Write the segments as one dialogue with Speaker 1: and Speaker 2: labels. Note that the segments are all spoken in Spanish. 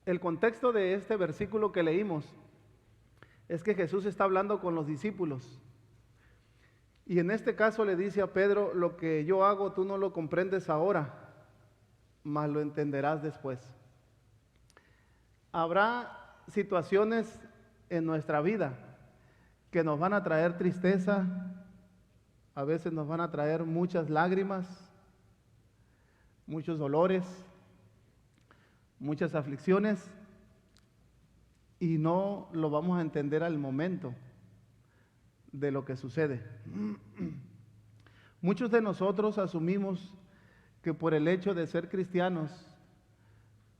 Speaker 1: El contexto de este versículo que leímos es que Jesús está hablando con los discípulos. Y en este caso le dice a Pedro: lo que yo hago tú no lo comprendes ahora, mas lo entenderás después. Habrá situaciones en nuestra vida que nos van a traer tristeza, a veces nos van a traer muchas lágrimas, muchos dolores, muchas aflicciones, y no lo vamos a entender al momento de lo que sucede. Muchos de nosotros asumimos que por el hecho de ser cristianos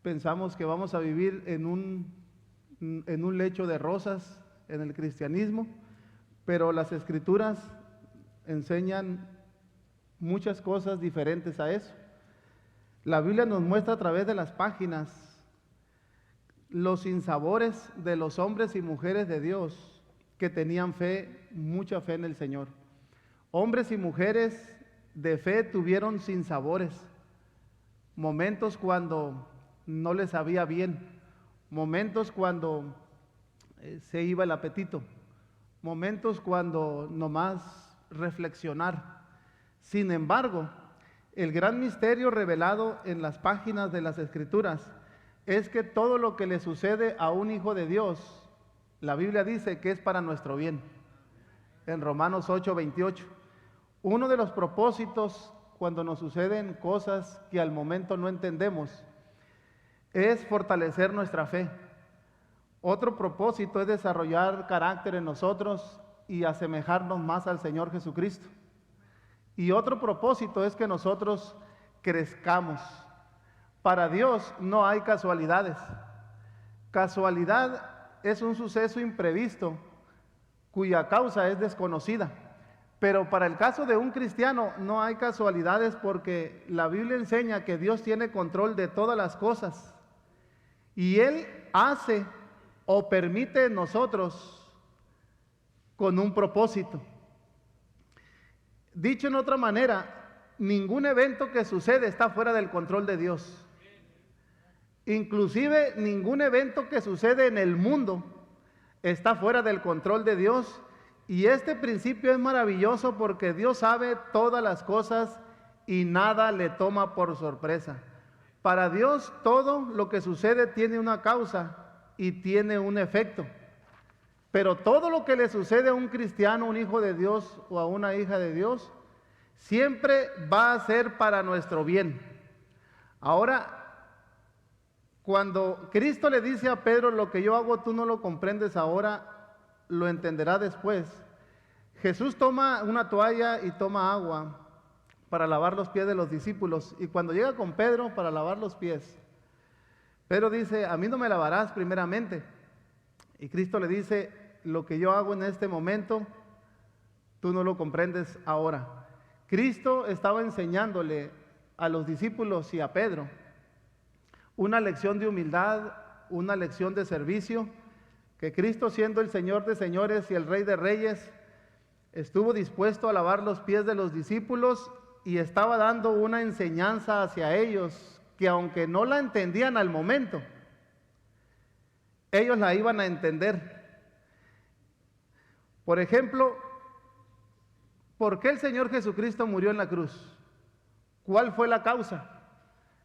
Speaker 1: pensamos que vamos a vivir en un lecho de rosas en el cristianismo, pero las escrituras enseñan muchas cosas diferentes a eso. La Biblia nos muestra a través de las páginas los sinsabores de los hombres y mujeres de Dios que tenían fe, mucha fe en el Señor. Hombres y mujeres de fe tuvieron sinsabores, momentos cuando no les sabía bien, momentos cuando se iba el apetito, momentos cuando nomás reflexionar. Sin embargo, el gran misterio revelado en las páginas de las Escrituras es que todo lo que le sucede a un hijo de Dios, la Biblia dice que es para nuestro bien. En Romanos 8:28, uno de los propósitos cuando nos suceden cosas que al momento no entendemos es fortalecer nuestra fe. Otro propósito es desarrollar carácter en nosotros y asemejarnos más al Señor Jesucristo. Y otro propósito es que nosotros crezcamos. Para Dios no hay casualidades. Casualidad es un suceso imprevisto cuya causa es desconocida. Pero para el caso de un cristiano no hay casualidades, porque la Biblia enseña que Dios tiene control de todas las cosas. Y Él hace o permite en nosotros con un propósito. Dicho en otra manera, ningún evento que sucede está fuera del control de Dios. Inclusive ningún evento que sucede en el mundo está fuera del control de Dios. Y este principio es maravilloso porque Dios sabe todas las cosas y nada le toma por sorpresa. Para Dios todo lo que sucede tiene una causa y tiene un efecto. Pero todo lo que le sucede a un cristiano, un hijo de Dios o a una hija de Dios, siempre va a ser para nuestro bien. Ahora, cuando Cristo le dice a Pedro: lo que yo hago tú no lo comprendes ahora, lo entenderá después. Jesús toma una toalla y toma agua para lavar los pies de los discípulos. Y cuando llega con Pedro para lavar los pies, Pedro dice: a mí no me lavarás primeramente. Y Cristo le dice: lo que yo hago en este momento, tú no lo comprendes ahora. Cristo estaba enseñándole a los discípulos y a Pedro una lección de humildad, una lección de servicio, que Cristo, siendo el Señor de señores y el Rey de reyes, estuvo dispuesto a lavar los pies de los discípulos y estaba dando una enseñanza hacia ellos que, aunque no la entendían al momento, ellos la iban a entender. Por ejemplo, ¿por qué el Señor Jesucristo murió en la cruz? ¿Cuál fue la causa?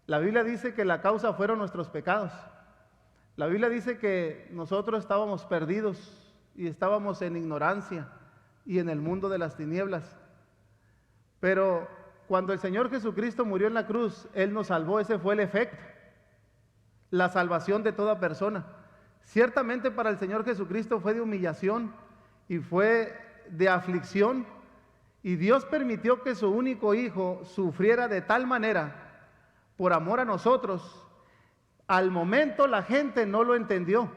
Speaker 1: La Biblia dice que la causa fueron nuestros pecados. La Biblia dice que nosotros estábamos perdidos y estábamos en ignorancia y en el mundo de las tinieblas. Pero cuando el Señor Jesucristo murió en la cruz, Él nos salvó. Ese fue el efecto, la salvación de toda persona. Ciertamente para el Señor Jesucristo fue de humillación y fue de aflicción, y Dios permitió que su único hijo sufriera de tal manera por amor a nosotros. Al momento la gente no lo entendió,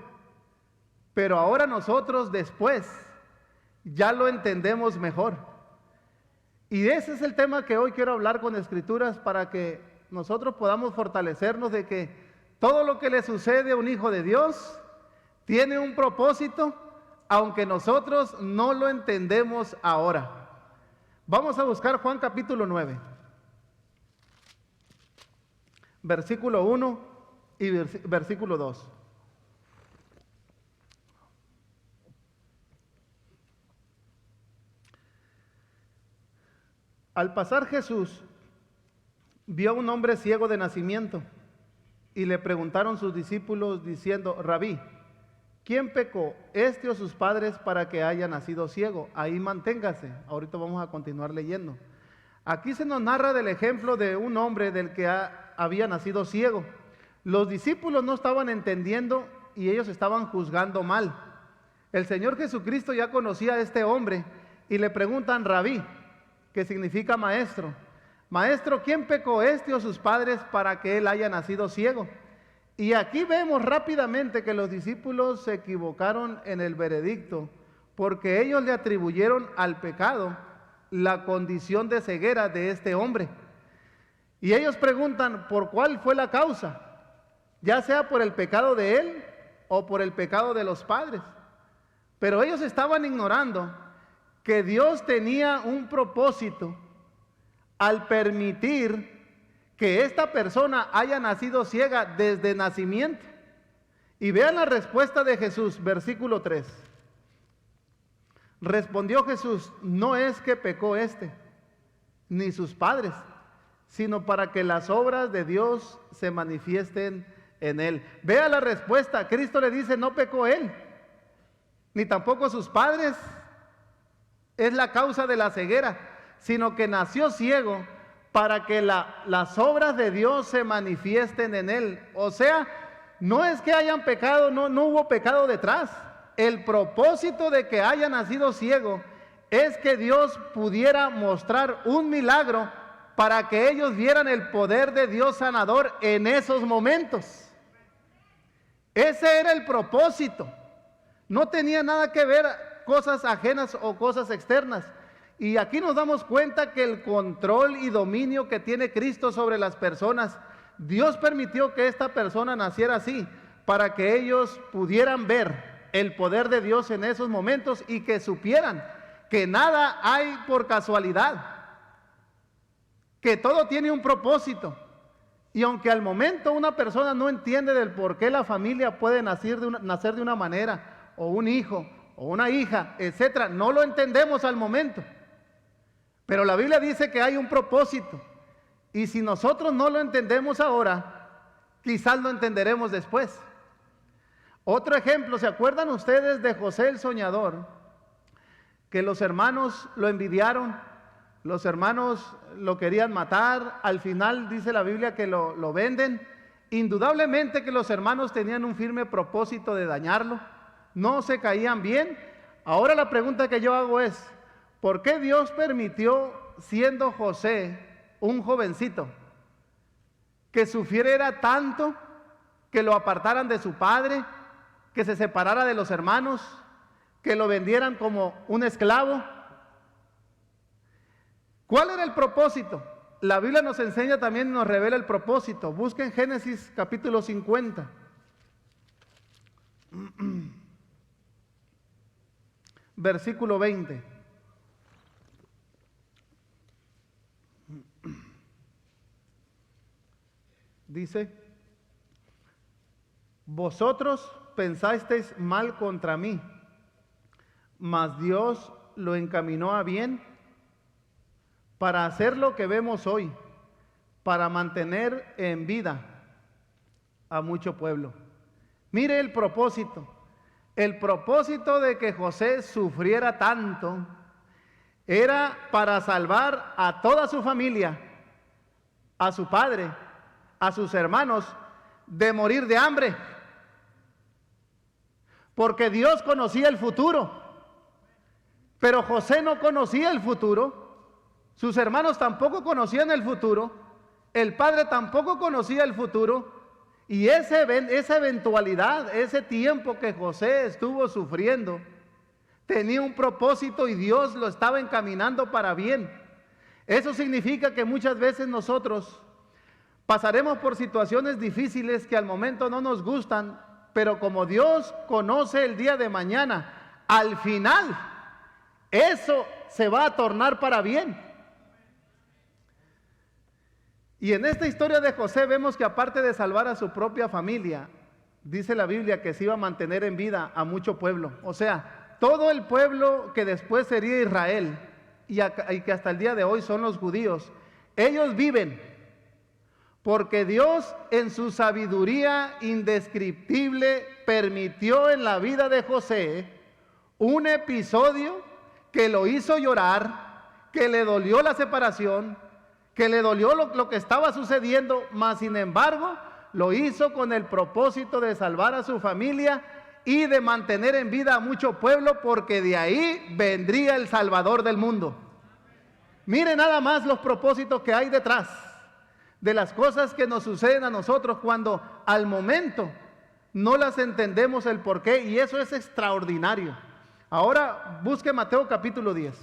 Speaker 1: pero ahora nosotros después ya lo entendemos mejor. Y ese es el tema que hoy quiero hablar con escrituras, para que nosotros podamos fortalecernos de que todo lo que le sucede a un hijo de Dios tiene un propósito, aunque nosotros no lo entendemos ahora. Vamos a buscar Juan capítulo 9, versículo 1 y versículo 2. Al pasar Jesús, vio a un hombre ciego de nacimiento y le preguntaron sus discípulos diciendo: Rabí, ¿quién pecó, este o sus padres, para que haya nacido ciego? Ahí manténgase, ahorita vamos a continuar leyendo. Aquí se nos narra del ejemplo de un hombre del que había nacido ciego. Los discípulos no estaban entendiendo y ellos estaban juzgando mal. El Señor Jesucristo ya conocía a este hombre y le preguntan: Rabí, que significa maestro. Maestro, ¿quién pecó, este o sus padres, para que él haya nacido ciego? Y aquí vemos rápidamente que los discípulos se equivocaron en el veredicto, porque ellos le atribuyeron al pecado la condición de ceguera de este hombre. Y ellos preguntan: ¿por cuál fue la causa? Ya sea por el pecado de él o por el pecado de los padres. Pero ellos estaban ignorando que Dios tenía un propósito al permitir que esta persona haya nacido ciega desde nacimiento. Y vean la respuesta de Jesús, versículo 3. Respondió Jesús: no es que pecó este, ni sus padres, sino para que las obras de Dios se manifiesten en él. Vea la respuesta. Cristo le dice: no pecó él, ni tampoco sus padres es la causa de la ceguera, sino que nació ciego para que las obras de Dios se manifiesten en él. O sea, no es que hayan pecado, no hubo pecado detrás. El propósito de que haya nacido ciego es que Dios pudiera mostrar un milagro para que ellos vieran el poder de Dios sanador en esos momentos. Ese era el propósito. No tenía nada que ver cosas ajenas o cosas externas. Y aquí nos damos cuenta que el control y dominio que tiene Cristo sobre las personas, Dios permitió que esta persona naciera así, para que ellos pudieran ver el poder de Dios en esos momentos y que supieran que nada hay por casualidad, que todo tiene un propósito. Y aunque al momento una persona no entiende del por qué la familia puede nacer de una manera, o un hijo, o una hija, etcétera, no lo entendemos al momento. Pero la Biblia dice que hay un propósito. Y si nosotros no lo entendemos ahora, quizás lo entenderemos después. Otro ejemplo, ¿se acuerdan ustedes de José el soñador? Que los hermanos lo envidiaron, los hermanos lo querían matar, al final dice la Biblia que lo venden. Indudablemente que los hermanos tenían un firme propósito de dañarlo, no se caían bien. Ahora la pregunta que yo hago es: ¿por qué Dios permitió, siendo José un jovencito, que sufriera tanto, que lo apartaran de su padre, que se separara de los hermanos, que lo vendieran como un esclavo? ¿Cuál era el propósito? La Biblia nos enseña también y nos revela el propósito. Busquen Génesis capítulo 50. Versículo 20. Dice: vosotros pensasteis mal contra mí, mas Dios lo encaminó a bien para hacer lo que vemos hoy, para mantener en vida a mucho pueblo. Mire el propósito. El propósito de que José sufriera tanto era para salvar a toda su familia, a su padre, a sus hermanos, de morir de hambre. Porque Dios conocía el futuro, pero José no conocía el futuro, sus hermanos tampoco conocían el futuro, el padre tampoco conocía el futuro. Y esa eventualidad, ese tiempo que José estuvo sufriendo, tenía un propósito y Dios lo estaba encaminando para bien. Eso significa que muchas veces nosotros pasaremos por situaciones difíciles que al momento no nos gustan, pero como Dios conoce el día de mañana, al final eso se va a tornar para bien. Y en esta historia de José vemos que aparte de salvar a su propia familia, dice la Biblia que se iba a mantener en vida a mucho pueblo. O sea, todo el pueblo que después sería Israel y que hasta el día de hoy son los judíos, ellos viven porque Dios en su sabiduría indescriptible permitió en la vida de José un episodio que lo hizo llorar, que le dolió la separación, que le dolió lo que estaba sucediendo, mas sin embargo lo hizo con el propósito de salvar a su familia y de mantener en vida a mucho pueblo, porque de ahí vendría el Salvador del mundo. Mire nada más los propósitos que hay detrás de las cosas que nos suceden a nosotros cuando al momento no las entendemos el porqué, y eso es extraordinario. Ahora busque Mateo capítulo 10.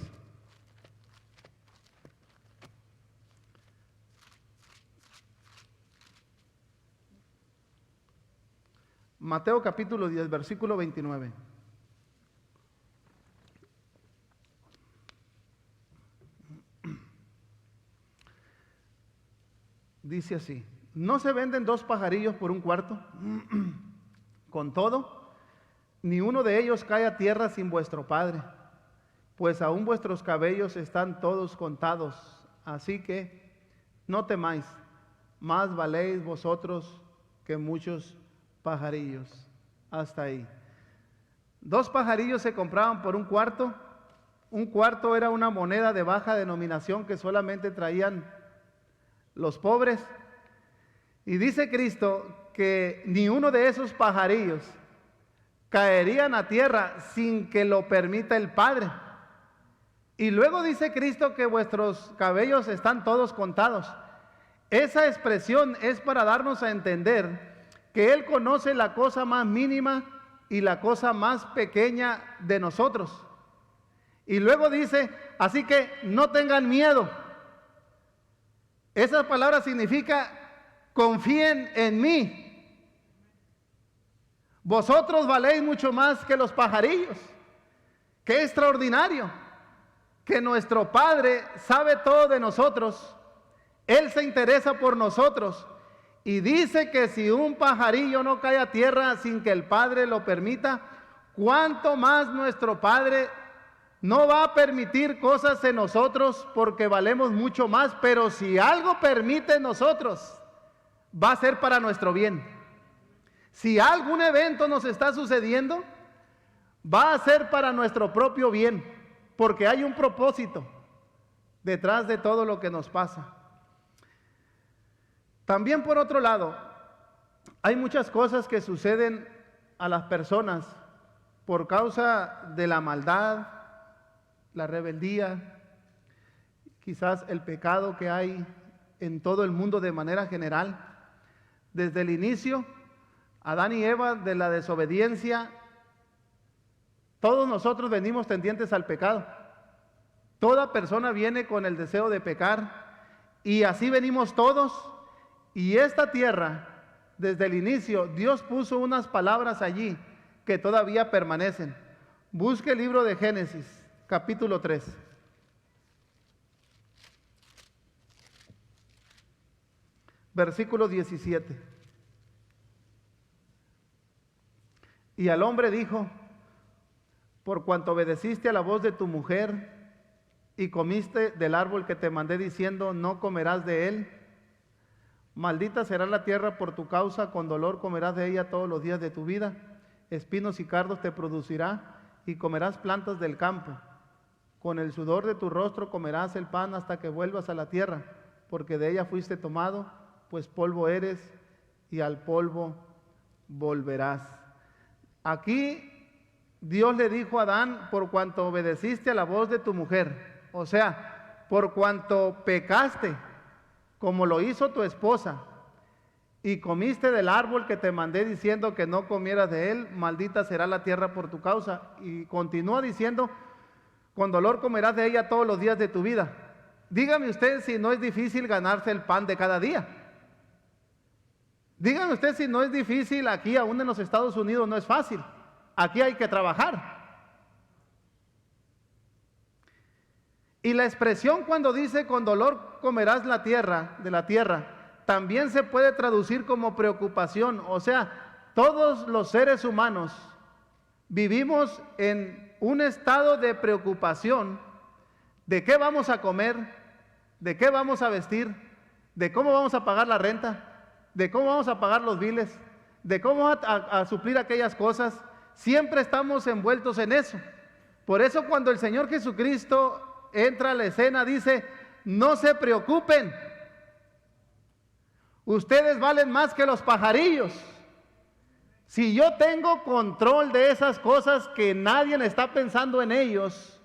Speaker 1: Mateo capítulo 10, versículo 29. Dice así: ¿no se venden 2 pajarillos por un cuarto? Con todo, ni uno de ellos cae a tierra sin vuestro Padre, pues aún vuestros cabellos están todos contados. Así que no temáis, más valéis vosotros que muchos pajarillos. Hasta ahí. 2 pajarillos se compraban por un cuarto. Un cuarto era una moneda de baja denominación que solamente traían los pobres. Y dice Cristo que ni uno de esos pajarillos caerían a tierra sin que lo permita el Padre. Y luego dice Cristo que vuestros cabellos están todos contados. Esa expresión es para darnos a entender que Él conoce la cosa más mínima y la cosa más pequeña de nosotros. Y luego dice, así que no tengan miedo. Esa palabra significa, confíen en mí. Vosotros valéis mucho más que los pajarillos. Qué extraordinario que nuestro Padre sabe todo de nosotros. Él se interesa por nosotros. Y dice que si un pajarillo no cae a tierra sin que el Padre lo permita, ¿cuánto más nuestro Padre no va a permitir cosas en nosotros porque valemos mucho más? Pero si algo permite en nosotros, va a ser para nuestro bien. Si algún evento nos está sucediendo, va a ser para nuestro propio bien, porque hay un propósito detrás de todo lo que nos pasa. También por otro lado, hay muchas cosas que suceden a las personas por causa de la maldad, la rebeldía, quizás el pecado que hay en todo el mundo de manera general. Desde el inicio, Adán y Eva, de la desobediencia, todos nosotros venimos tendientes al pecado. Toda persona viene con el deseo de pecar, y así venimos todos. Y esta tierra, desde el inicio, Dios puso unas palabras allí que todavía permanecen. Busque el libro de Génesis, capítulo 3. Versículo 17. Y al hombre dijo, por cuanto obedeciste a la voz de tu mujer y comiste del árbol que te mandé diciendo, no comerás de él, maldita será la tierra por tu causa, con dolor comerás de ella todos los días de tu vida, espinos y cardos te producirá, y comerás plantas del campo. Con el sudor de tu rostro comerás el pan hasta que vuelvas a la tierra, porque de ella fuiste tomado, pues polvo eres, y al polvo volverás. Aquí Dios le dijo a Adán, por cuanto obedeciste a la voz de tu mujer, o sea, por cuanto pecaste, como lo hizo tu esposa, y comiste del árbol que te mandé diciendo que no comieras de él, maldita será la tierra por tu causa. Y continúa diciendo, con dolor comerás de ella todos los días de tu vida. Dígame usted si no es difícil ganarse el pan de cada día. Dígame usted si no es difícil. Aquí aún en los Estados Unidos no es fácil. Aquí hay que trabajar. Y la expresión cuando dice con dolor comerás la tierra, de la tierra, también se puede traducir como preocupación. O sea, todos los seres humanos vivimos en un estado de preocupación de qué vamos a comer, de qué vamos a vestir, de cómo vamos a pagar la renta, de cómo vamos a pagar los biles, de cómo a suplir aquellas cosas. Siempre estamos envueltos en eso. Por eso cuando el Señor Jesucristo entra a la escena dice, no se preocupen, ustedes valen más que los pajarillos. Si yo tengo control de esas cosas que nadie está pensando en ellos,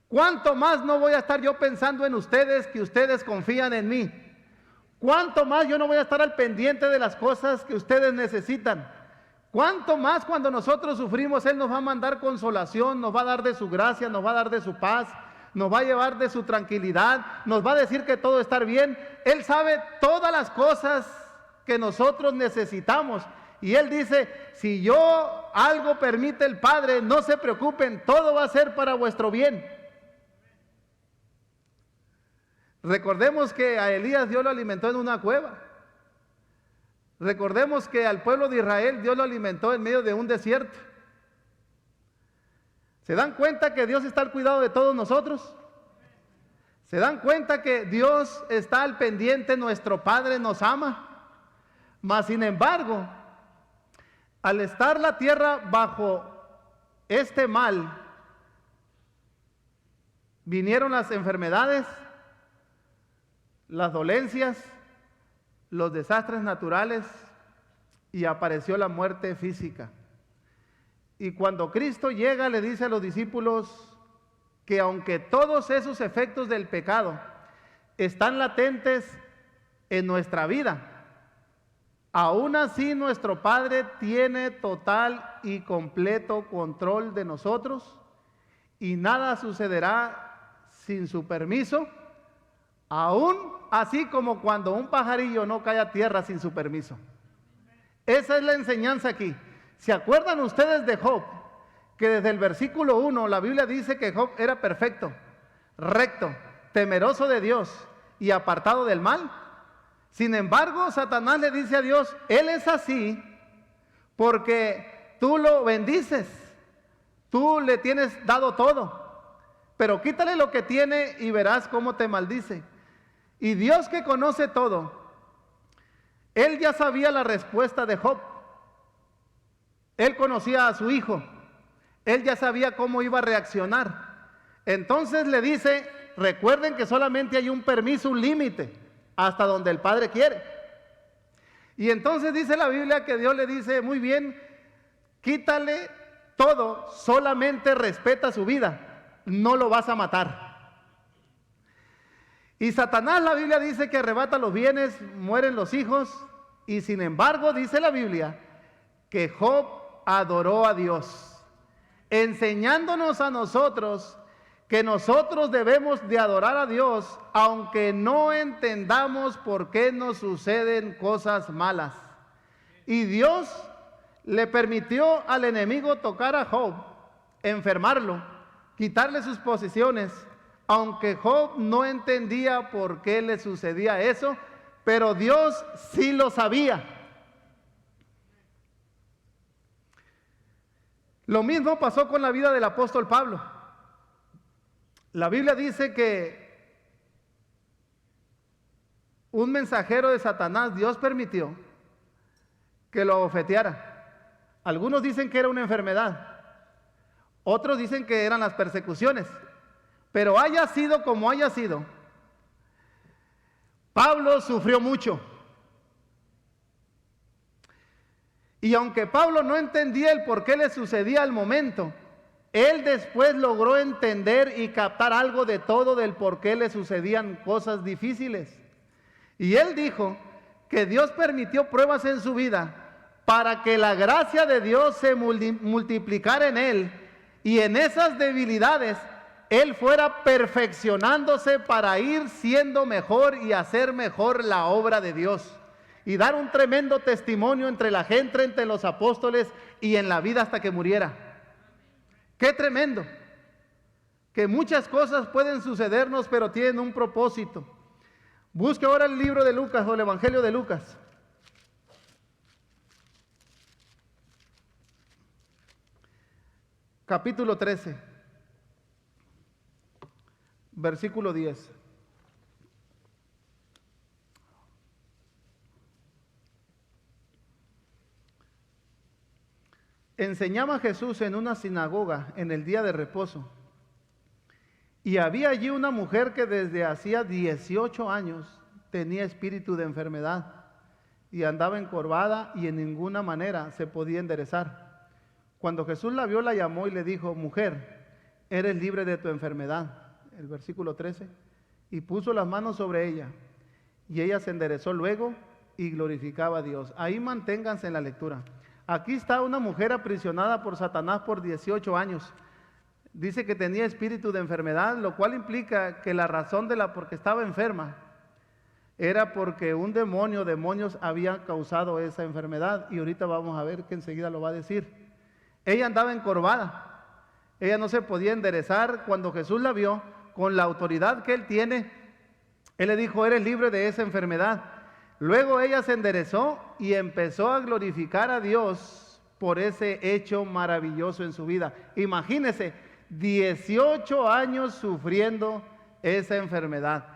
Speaker 1: ¿cuánto más no voy a estar yo pensando en ustedes, que ustedes confían en mí? ¿Cuánto más yo no voy a estar al pendiente de las cosas que ustedes necesitan? ¿Cuánto más cuando nosotros sufrimos Él nos va a mandar consolación, nos va a dar de su gracia, nos va a dar de su paz, nos va a llevar de su tranquilidad, nos va a decir que todo está bien? Él sabe todas las cosas que nosotros necesitamos. Y Él dice, si yo algo permite el Padre, no se preocupen, todo va a ser para vuestro bien. Recordemos que a Elías Dios lo alimentó en una cueva. Recordemos que al pueblo de Israel Dios lo alimentó en medio de un desierto. ¿Se dan cuenta que Dios está al cuidado de todos nosotros? ¿Se dan cuenta que Dios está al pendiente, nuestro Padre nos ama? Mas sin embargo, al estar la tierra bajo este mal, vinieron las enfermedades, las dolencias, los desastres naturales y apareció la muerte física. Y cuando Cristo llega, le dice a los discípulos que aunque todos esos efectos del pecado están latentes en nuestra vida, aún así nuestro Padre tiene total y completo control de nosotros y nada sucederá sin su permiso, aún así como cuando un pajarillo no cae a tierra sin su permiso. Esa es la enseñanza aquí. ¿Se acuerdan ustedes de Job? Que desde el versículo 1 la Biblia dice que Job era perfecto, recto, temeroso de Dios y apartado del mal. Sin embargo, Satanás le dice a Dios, Él es así porque tú lo bendices, tú le tienes dado todo, pero quítale lo que tiene y verás cómo te maldice. Y Dios, que conoce todo, Él ya sabía la respuesta de Job. Él conocía a su hijo, Él ya sabía cómo iba a reaccionar. Entonces le dice, recuerden que solamente hay un permiso, un límite, hasta donde el Padre quiere. Y entonces dice la Biblia que Dios le dice, muy bien, quítale todo, solamente respeta su vida, no lo vas a matar. Y Satanás, la Biblia dice que arrebata los bienes, mueren los hijos, y sin embargo dice la Biblia que Job adoró a Dios, enseñándonos a nosotros que nosotros debemos de adorar a Dios aunque no entendamos por qué nos suceden cosas malas. Y Dios le permitió al enemigo tocar a Job, enfermarlo, quitarle sus posesiones, aunque Job no entendía por qué le sucedía eso, pero Dios sí lo sabía. Lo mismo pasó con la vida del apóstol Pablo. La Biblia dice que un mensajero de Satanás, Dios permitió que lo abofeteara. Algunos dicen que era una enfermedad, otros dicen que eran las persecuciones, pero haya sido como haya sido, Pablo sufrió mucho. Y aunque Pablo no entendía el por qué le sucedía al momento, él después logró entender y captar algo de todo del por qué le sucedían cosas difíciles. Y él dijo que Dios permitió pruebas en su vida para que la gracia de Dios se multiplicara en él y en esas debilidades él fuera perfeccionándose para ir siendo mejor y hacer mejor la obra de Dios y dar un tremendo testimonio entre la gente, entre los apóstoles y en la vida hasta que muriera. ¡Qué tremendo! que muchas cosas pueden sucedernos, pero tienen un propósito. Busque ahora el libro de Lucas o el Evangelio de Lucas. Capítulo 13, versículo 10. Enseñaba Jesús en una sinagoga en el día de reposo. Y había allí una mujer que desde hacía 18 años tenía espíritu de enfermedad y andaba encorvada y en ninguna manera se podía enderezar. Cuando Jesús la vio, la llamó y le dijo: mujer, eres libre de tu enfermedad. El versículo 13. Y puso las manos sobre ella y ella se enderezó luego y glorificaba a Dios. Ahí manténganse en la lectura. Aquí está una mujer aprisionada por Satanás por 18 años. Dice que tenía espíritu de enfermedad, lo cual implica que la razón de porque estaba enferma era porque un demonios habían causado esa enfermedad. Y ahorita vamos a ver que enseguida lo va a decir. Ella andaba encorvada, ella no se podía enderezar. Cuando Jesús la vio, con la autoridad que él tiene, él le dijo: eres libre de esa enfermedad. Luego ella se enderezó y empezó a glorificar a Dios por ese hecho maravilloso en su vida. Imagínese, 18 años sufriendo esa enfermedad.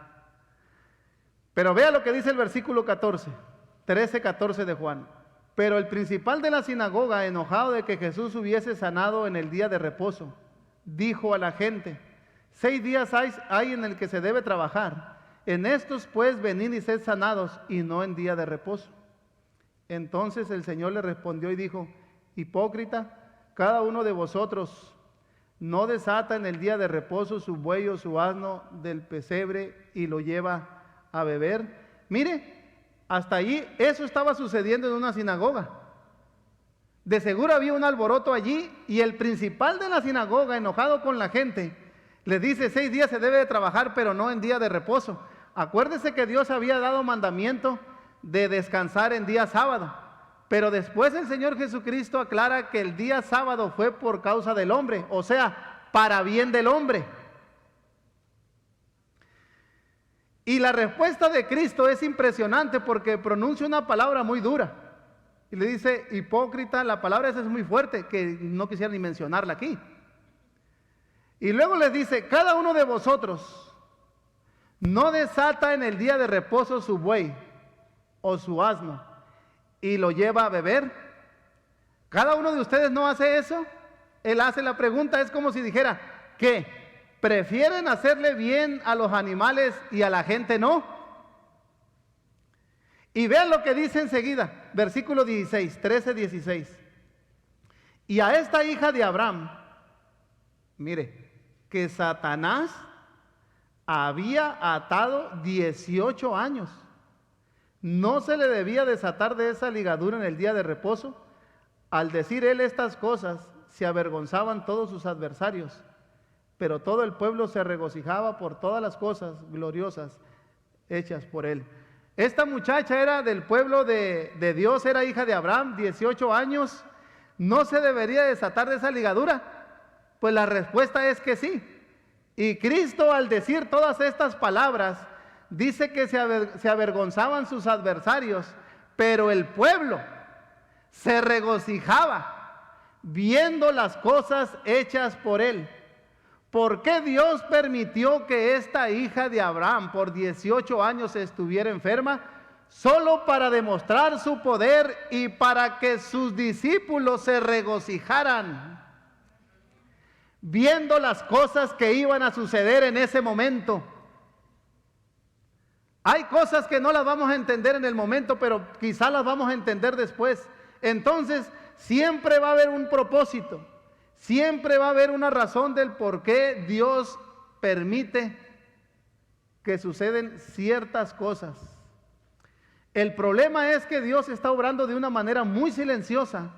Speaker 1: Pero vea lo que dice el versículo 13:14 de Juan. Pero el principal de la sinagoga, enojado de que Jesús hubiese sanado en el día de reposo, dijo a la gente: 6 días hay en el que se debe trabajar. En estos pues venid y sed sanados, y no en día de reposo. Entonces el Señor le respondió y dijo: hipócrita, cada uno de vosotros no desata en el día de reposo su buey o su asno del pesebre y lo lleva a beber. Mire, hasta allí eso estaba sucediendo en una sinagoga. De seguro había un alboroto allí y el principal de la sinagoga, enojado con la gente, le dice: 6 días se debe de trabajar, pero no en día de reposo. Acuérdese que Dios había dado mandamiento de descansar en día sábado, pero después el Señor Jesucristo aclara que el día sábado fue por causa del hombre, o sea, para bien del hombre. Y la respuesta de Cristo es impresionante porque pronuncia una palabra muy dura. Y le dice: hipócrita. La palabra esa es muy fuerte, que no quisiera ni mencionarla aquí. Y luego les dice: cada uno de vosotros no desata en el día de reposo su buey o su asno y lo lleva a beber. ¿Cada uno de ustedes no hace eso? Él hace la pregunta, es como si dijera: ¿qué? ¿Prefieren hacerle bien a los animales y a la gente no? Y vean lo que dice enseguida, versículo 13:16. Y a esta hija de Abraham, mire, que Satanás había atado 18 años. No se le debía desatar de esa ligadura en el día de reposo. Al decir él estas cosas, se avergonzaban todos sus adversarios, pero todo el pueblo se regocijaba por todas las cosas gloriosas hechas por él. Esta muchacha era del pueblo de Dios, era hija de Abraham, 18 años. ¿No se debería desatar de esa ligadura? Pues la respuesta es que sí. Y Cristo, al decir todas estas palabras, dice que se avergonzaban sus adversarios, pero el pueblo se regocijaba viendo las cosas hechas por él. ¿Por qué Dios permitió que esta hija de Abraham por 18 años estuviera enferma? Solo para demostrar su poder y para que sus discípulos se regocijaran viendo las cosas que iban a suceder en ese momento. Hay cosas que no las vamos a entender en el momento, pero quizás las vamos a entender después. Entonces, siempre va a haber un propósito, siempre va a haber una razón del por qué Dios permite que suceden ciertas cosas. El problema es que Dios está obrando de una manera muy silenciosa,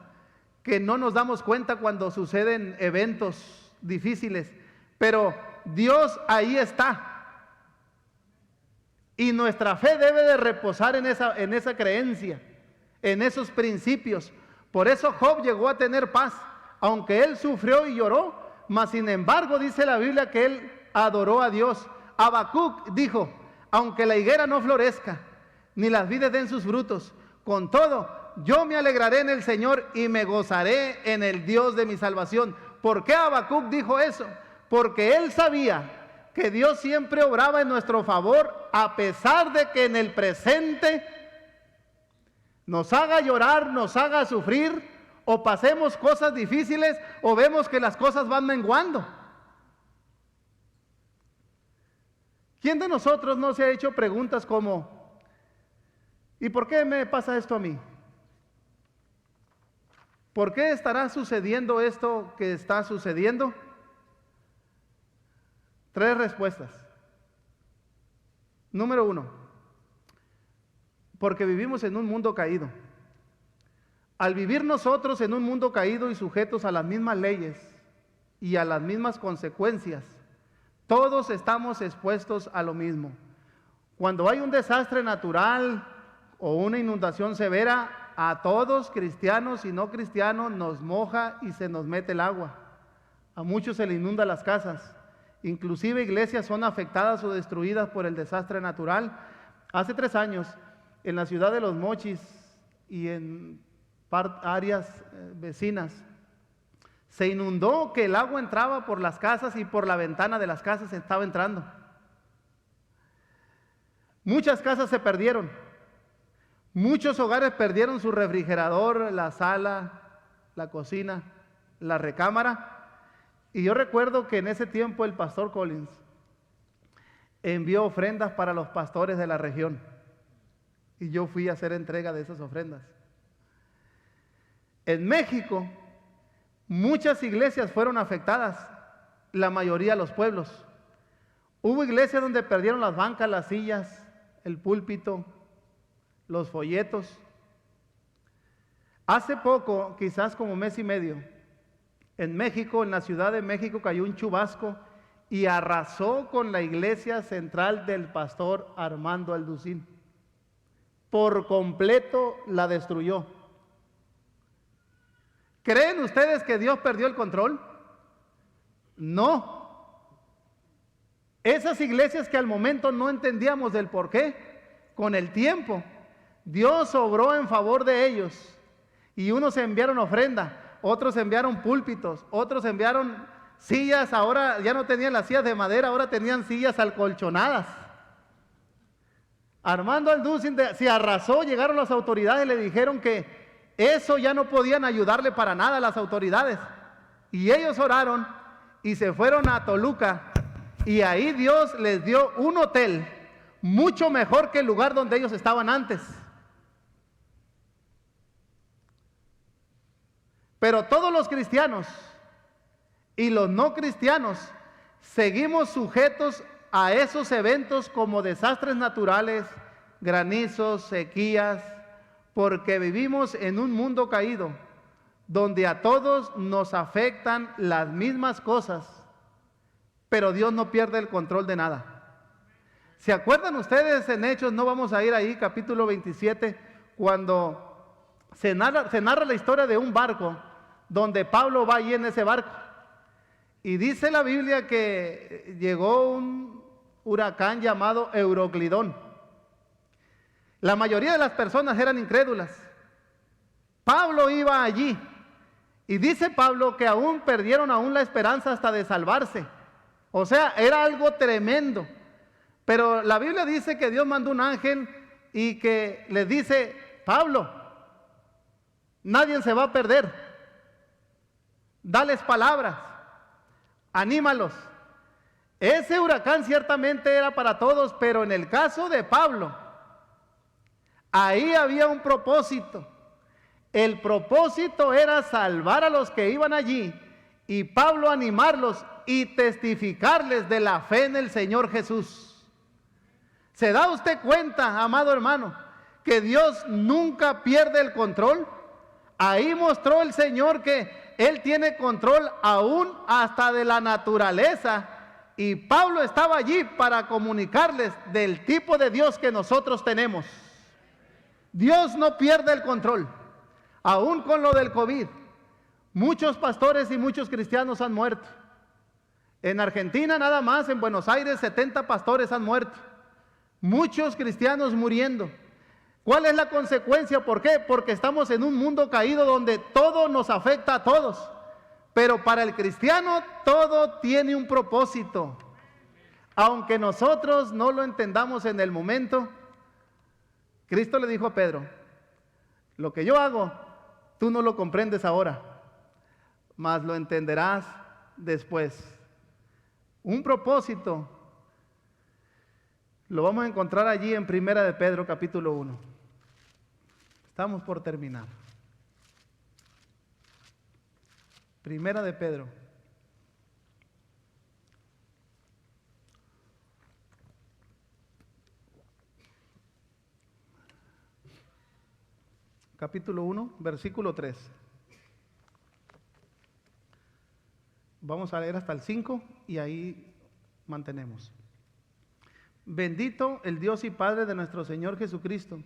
Speaker 1: que no nos damos cuenta cuando suceden eventos difíciles, pero Dios ahí está. Y nuestra fe debe de reposar en esa creencia, en esos principios. Por eso Job llegó a tener paz, aunque él sufrió y lloró, mas sin embargo dice la Biblia que él adoró a Dios. Habacuc dijo, aunque la higuera no florezca, ni las vides den sus frutos, con todo, yo me alegraré en el Señor y me gozaré en el Dios de mi salvación. ¿Por qué Habacuc dijo eso? Porque él sabía que Dios siempre obraba en nuestro favor, a pesar de que en el presente nos haga llorar, nos haga sufrir, o pasemos cosas difíciles, o vemos que las cosas van menguando. ¿Quién de nosotros no se ha hecho preguntas como, ¿y por qué me pasa esto a mí? ¿Por qué estará sucediendo esto que está sucediendo? 3 respuestas. Número 1, porque vivimos en un mundo caído. Al vivir nosotros en un mundo caído y sujetos a las mismas leyes y a las mismas consecuencias, todos estamos expuestos a lo mismo. Cuando hay un desastre natural o una inundación severa, a todos, cristianos y no cristianos, nos moja y se nos mete el agua. A muchos se le inundan las casas. Inclusive iglesias son afectadas o destruidas por el desastre natural. Hace 3 años, en la ciudad de Los Mochis y en áreas vecinas, se inundó, que el agua entraba por las casas y por la ventana de las casas estaba entrando. Muchas casas se perdieron. Muchos hogares perdieron su refrigerador, la sala, la cocina, la recámara. Y yo recuerdo que en ese tiempo el pastor Collins envió ofrendas para los pastores de la región. Y yo fui a hacer entrega de esas ofrendas. En México, muchas iglesias fueron afectadas, la mayoría los pueblos. Hubo iglesias donde perdieron las bancas, las sillas, el púlpito, los folletos. Hace poco, quizás como mes y medio, en México, en la Ciudad de México, cayó un chubasco y arrasó con la iglesia central del pastor Armando Alducín. Por completo la destruyó. ¿Creen ustedes que Dios perdió el control? No. Esas iglesias que al momento no entendíamos del por qué, con el tiempo, Dios obró en favor de ellos. Y unos enviaron ofrenda, otros enviaron púlpitos, otros enviaron sillas. Ahora ya no tenían las sillas de madera, ahora tenían sillas acolchonadas. Armando Alducín se arrasó, llegaron las autoridades y le dijeron que eso ya no podían ayudarle para nada a las autoridades. Y ellos oraron y se fueron a Toluca. Y ahí Dios les dio un hotel mucho mejor que el lugar donde ellos estaban antes. Pero todos los cristianos y los no cristianos seguimos sujetos a esos eventos como desastres naturales, granizos, sequías, porque vivimos en un mundo caído, donde a todos nos afectan las mismas cosas, pero Dios no pierde el control de nada. ¿Se acuerdan ustedes en Hechos? No vamos a ir ahí, capítulo 27, cuando se narra la historia de un barco, donde Pablo va allí en ese barco. Y dice la Biblia que llegó un huracán llamado Euroclidón. La mayoría de las personas eran incrédulas. Pablo iba allí y dice Pablo que aún perdieron la esperanza hasta de salvarse. O sea, era algo tremendo. Pero la Biblia dice que Dios mandó un ángel y que les dice, Pablo, nadie se va a perder. Dales palabras, anímalos. Ese huracán ciertamente era para todos, pero en el caso de Pablo, ahí había un propósito. El propósito era salvar a los que iban allí y Pablo animarlos y testificarles de la fe en el Señor Jesús. ¿Se da usted cuenta, amado hermano, que Dios nunca pierde el control? Ahí mostró el Señor que Él tiene control aún hasta de la naturaleza, y Pablo estaba allí para comunicarles del tipo de Dios que nosotros tenemos. Dios no pierde el control. Aún con lo del COVID, muchos pastores y muchos cristianos han muerto. En Argentina nada más, en Buenos Aires, 70 pastores han muerto. Muchos cristianos muriendo. ¿Cuál es la consecuencia? ¿Por qué? Porque estamos en un mundo caído donde todo nos afecta a todos. Pero para el cristiano todo tiene un propósito. Aunque nosotros no lo entendamos en el momento, Cristo le dijo a Pedro, lo que yo hago, tú no lo comprendes ahora, mas lo entenderás después. Un propósito lo vamos a encontrar allí en Primera de Pedro, capítulo 1. Estamos por terminar. Primera de Pedro. Capítulo 1, versículo 3. Vamos a leer hasta el 5 y ahí mantenemos. Bendito el Dios y Padre de nuestro Señor Jesucristo,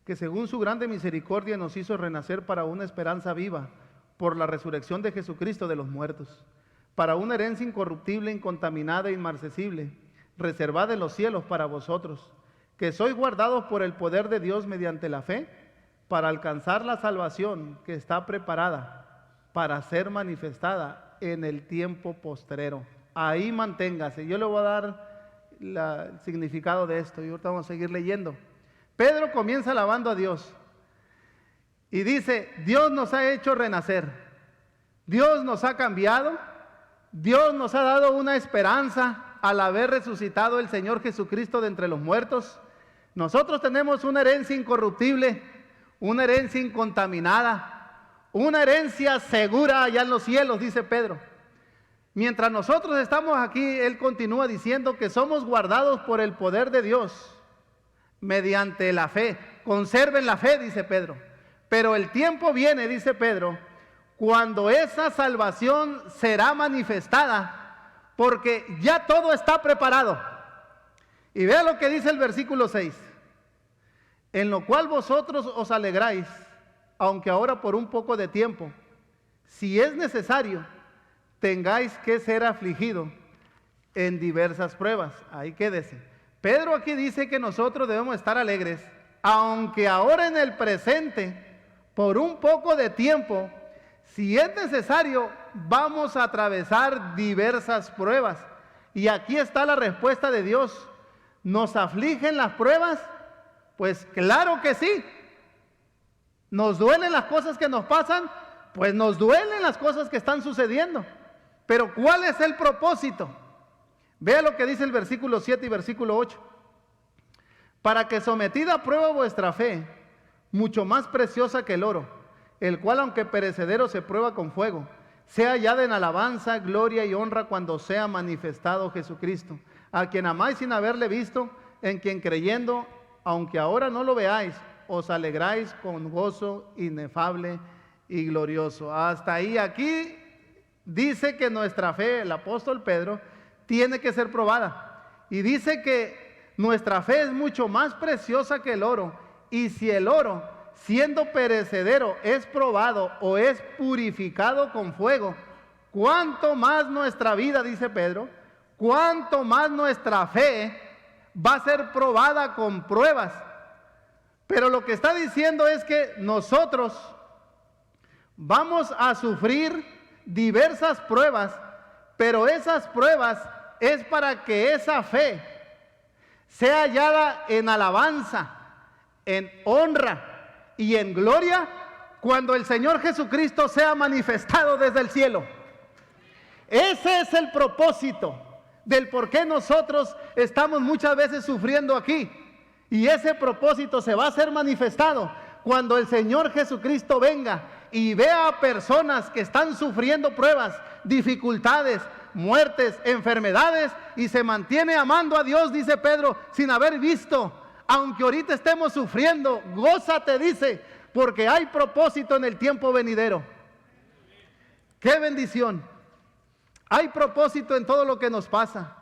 Speaker 1: que según su grande misericordia nos hizo renacer para una esperanza viva, por la resurrección de Jesucristo de los muertos, para una herencia incorruptible, incontaminada e inmarcesible, reservada en los cielos para vosotros, que sois guardados por el poder de Dios mediante la fe, para alcanzar la salvación que está preparada para ser manifestada en el tiempo postrero. Ahí manténgase. Yo le voy a dar el significado de esto y ahorita vamos a seguir leyendo. Pedro comienza alabando a Dios y dice, Dios nos ha hecho renacer, Dios nos ha cambiado, Dios nos ha dado una esperanza al haber resucitado el Señor Jesucristo de entre los muertos. Nosotros tenemos una herencia incorruptible, una herencia incontaminada, una herencia segura allá en los cielos, dice Pedro. Mientras nosotros estamos aquí, él continúa diciendo que somos guardados por el poder de Dios mediante la fe. Conserven la fe, dice Pedro. Pero el tiempo viene, dice Pedro, cuando esa salvación será manifestada, porque ya todo está preparado. Y vea lo que dice el versículo 6. En lo cual vosotros os alegráis, aunque ahora por un poco de tiempo, si es necesario, tengáis que ser afligido en diversas pruebas. Ahí quédese. Pedro aquí dice que nosotros debemos estar alegres, aunque ahora en el presente, por un poco de tiempo, si es necesario, vamos a atravesar diversas pruebas. Y aquí está la respuesta de Dios. ¿Nos afligen las pruebas? Pues claro que sí. ¿Nos duelen las cosas que nos pasan? Pues nos duelen las cosas que están sucediendo. Pero ¿cuál es el propósito? Vea lo que dice el versículo 7 y versículo 8. Para que sometida a prueba vuestra fe, mucho más preciosa que el oro, el cual aunque perecedero se prueba con fuego, sea hallada en alabanza, gloria y honra cuando sea manifestado Jesucristo, a quien amáis sin haberle visto, en quien creyendo, aunque ahora no lo veáis, os alegráis con gozo inefable y glorioso. Hasta ahí, aquí dice que nuestra fe, el apóstol Pedro, tiene que ser probada. Y dice que nuestra fe es mucho más preciosa que el oro. Y si el oro, siendo perecedero, es probado o es purificado con fuego, ¿cuánto más nuestra vida, dice Pedro, cuánto más nuestra fe va a ser probada con pruebas? Pero lo que está diciendo es que nosotros vamos a sufrir diversas pruebas, pero esas pruebas es para que esa fe sea hallada en alabanza, en honra y en gloria cuando el Señor Jesucristo sea manifestado desde el cielo. Ese es el propósito del por qué nosotros estamos muchas veces sufriendo aquí. Y ese propósito se va a hacer manifestado cuando el Señor Jesucristo venga y vea a personas que están sufriendo pruebas, dificultades, muertes, enfermedades, y se mantiene amando a Dios, dice Pedro, sin haber visto. Aunque ahorita estemos sufriendo, gózate, dice, porque hay propósito en el tiempo venidero. ¡Qué bendición! Hay propósito en todo lo que nos pasa.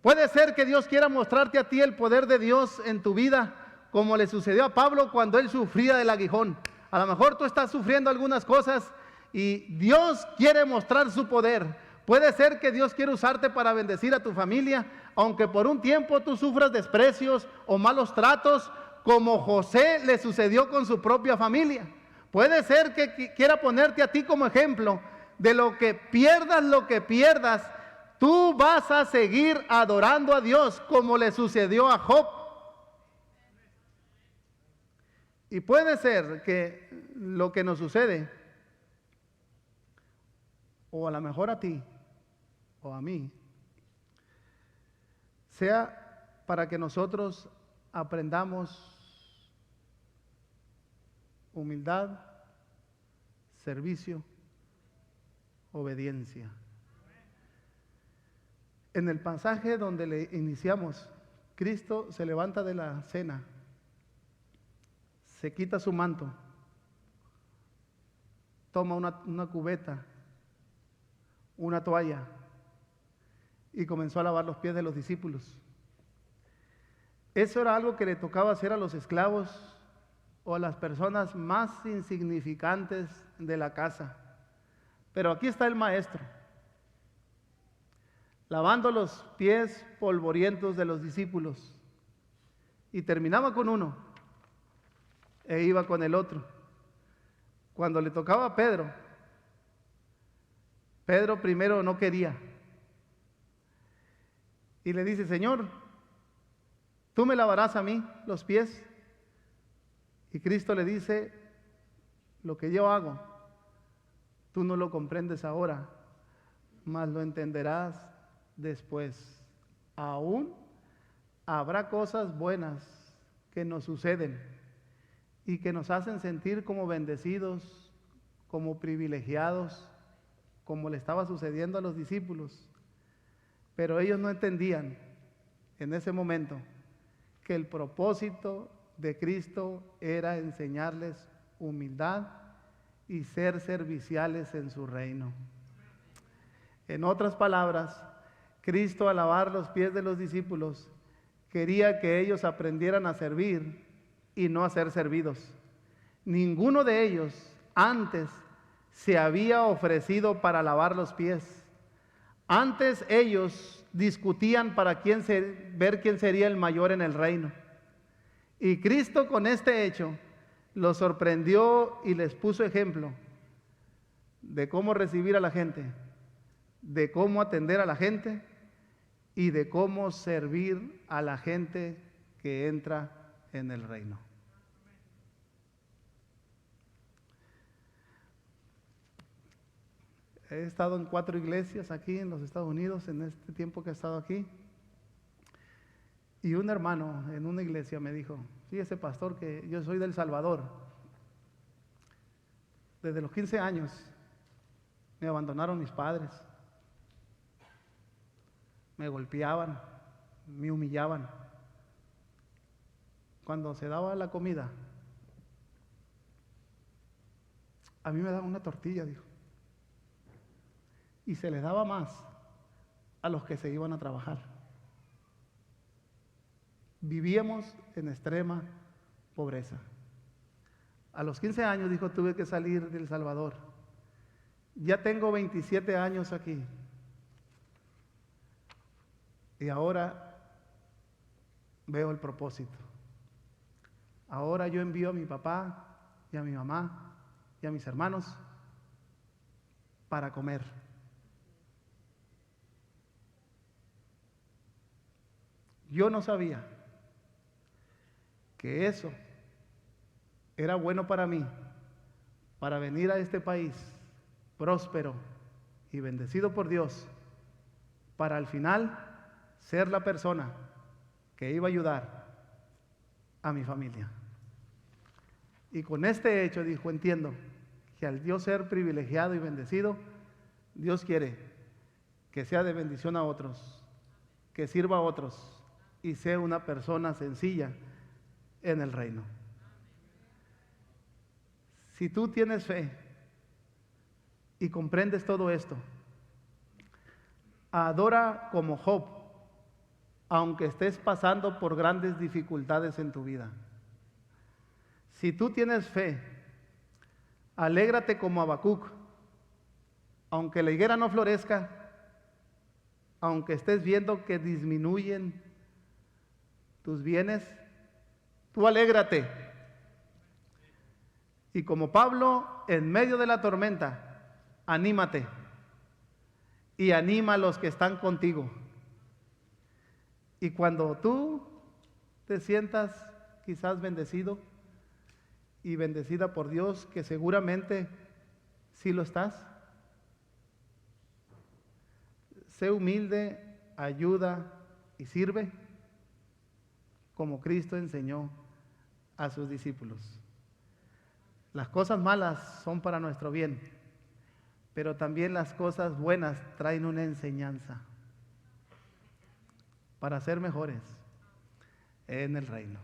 Speaker 1: Puede ser que Dios quiera mostrarte a ti el poder de Dios en tu vida, como le sucedió a Pablo cuando él sufría del aguijón. A lo mejor tú estás sufriendo algunas cosas y Dios quiere mostrar su poder, Puede ser que Dios quiera usarte para bendecir a tu familia, aunque por un tiempo tú sufras desprecios o malos tratos, como José le sucedió con su propia familia. Puede ser que quiera ponerte a ti como ejemplo de lo que pierdas, tú vas a seguir adorando a Dios como le sucedió a Job. Y puede ser que lo que nos sucede, o a lo mejor a ti, o a mí, sea para que nosotros aprendamos humildad, servicio, obediencia. En el pasaje donde le iniciamos, Cristo se levanta de la cena, se quita su manto, toma una cubeta, una toalla y comenzó a lavar los pies de los discípulos. Eso era algo que le tocaba hacer a los esclavos o a las personas más insignificantes de la casa. Pero aquí está el maestro, lavando los pies polvorientos de los discípulos. Y terminaba con uno e iba con el otro. Cuando le tocaba a Pedro, Pedro primero no quería. Y le dice: Señor, ¿tú me lavarás a mí los pies? Y Cristo le dice: lo que yo hago, tú no lo comprendes ahora, mas lo entenderás después. Aún habrá cosas buenas que nos suceden y que nos hacen sentir como bendecidos, como privilegiados, como le estaba sucediendo a los discípulos. Pero ellos no entendían en ese momento que el propósito de Cristo era enseñarles humildad y ser serviciales en su reino. En otras palabras, Cristo, al lavar los pies de los discípulos, quería que ellos aprendieran a servir y no a ser servidos. Ninguno de ellos antes se había ofrecido para lavar los pies. Antes ellos discutían para ver quién sería el mayor en el reino. Y Cristo, con este hecho, los sorprendió y les puso ejemplo de cómo recibir a la gente, de cómo atender a la gente y de cómo servir a la gente que entra en el reino. He estado en 4 iglesias aquí en los Estados Unidos en este tiempo que he estado aquí. Y un hermano en una iglesia me dijo: fíjese, pastor, que yo soy del Salvador. Desde los 15 años me abandonaron mis padres. Me golpeaban, me humillaban. Cuando se daba la comida, a mí me daban una tortilla, dijo. Y se les daba más a los que se iban a trabajar. Vivíamos en extrema pobreza. A los 15 años, dijo, tuve que salir de El Salvador. Ya tengo 27 años aquí. Y ahora veo el propósito. Ahora yo envío a mi papá y a mi mamá y a mis hermanos para comer. Yo no sabía que eso era bueno para mí, para venir a este país próspero y bendecido por Dios, para al final ser la persona que iba a ayudar a mi familia. Y con este hecho, dijo, entiendo que al Dios ser privilegiado y bendecido, Dios quiere que sea de bendición a otros, que sirva a otros y sea una persona sencilla en el reino. Si tú tienes fe y comprendes todo esto, adora como Job, aunque estés pasando por grandes dificultades en tu vida. Si tú tienes fe, alégrate como Habacuc, aunque la higuera no florezca aunque estés viendo que disminuyen tus bienes, tú alégrate. Y como Pablo, en medio de la tormenta, anímate y anima a los que están contigo. Y cuando tú te sientas quizás bendecido y bendecida por Dios, que seguramente sí lo estás, sé humilde, ayuda y sirve como Cristo enseñó a sus discípulos. Las cosas malas son para nuestro bien, pero también las cosas buenas traen una enseñanza para ser mejores en el reino.